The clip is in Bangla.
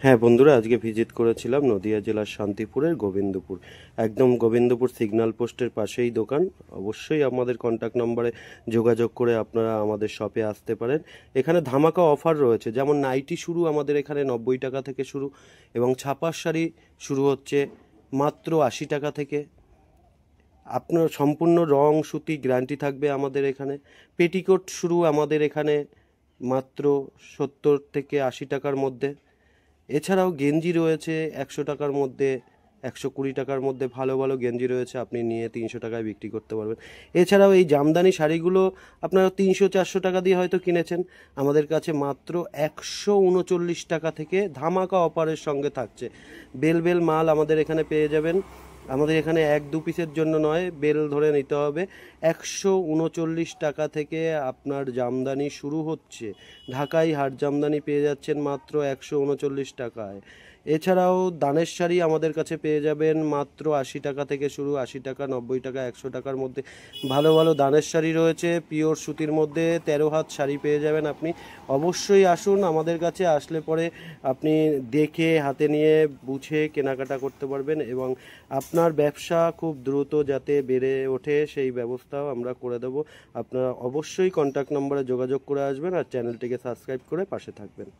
হ্যাঁ বন্ধুরা, আজকে ভিজিট করেছিলাম নদিয়া জেলার শান্তিপুরের গোবিন্দপুর। একদম গোবিন্দপুর সিগন্যাল পোস্টের পাশেই দোকান। অবশ্যই আমাদের কন্ট্যাক্ট নম্বরে যোগাযোগ করে আপনারা আমাদের শপে আসতে পারেন। এখানে ধামাকা অফার রয়েছে, যেমন নাইটি শুরু আমাদের এখানে 90 টাকা থেকে শুরু, এবং ছাপার শাড়ি শুরু হচ্ছে মাত্র 80 টাকা থেকে। আপনার সম্পূর্ণ রং সুতি গ্যারান্টি থাকবে আমাদের এখানে। পেটিকোট শুরু আমাদের এখানে মাত্র 70 থেকে 80 টাকার মধ্যে। এছাড়াও গেঞ্জি রয়েছে 100 টাকার মধ্যে, 120 টাকার মধ্যে ভালো ভালো গেঞ্জি রয়েছে, আপনি নিয়ে 300 টাকায় বিক্রি করতে পারবেন। এছাড়াও এই জামদানি শাড়িগুলো আপনারা 300-400 টাকা দিয়ে হয়তো কিনেছেন, আমাদের কাছে মাত্র 139 টাকা থেকে ধামাকা অফারের সঙ্গে থাকছে। বেল বেল মাল আমাদের এখানে পেয়ে যাবেন। আমাদের এখানে 1-2 পিসের জন্য নয়, বেল ধরে নিতে হবে। 139 টাকা থেকে আপনার জামদানি শুরু হচ্ছে। ঢাকাই হাট জামদানি পেয়ে যাচ্ছেন মাত্র 139 টাকায়। এছাড়াও দানের শাড়ি আমাদের কাছে পেয়ে যাবেন মাত্র 80 টাকা থেকে শুরু। 80 টাকা, 90 টাকা, 100 টাকার মধ্যে ভালো ভালো দানের শাড়ি রয়েছে। পিওর সুতির মধ্যে 13 হাত শাড়ি পেয়ে যাবেন আপনি। অবশ্যই আসুন আমাদের কাছে। আসলে পরে আপনি দেখে হাতে নিয়ে বুঝে কেনাকাটা করতে পারবেন, এবং আপনার ব্যবসা খুব দ্রুত যাতে বেড়ে ওঠে সেই ব্যবস্থাও আমরা করে দেবো। আপনারা অবশ্যই কন্ট্যাক্ট নম্বরে যোগাযোগ করে আসবেন আর চ্যানেলটিকে সাবস্ক্রাইব করে পাশে থাকবেন।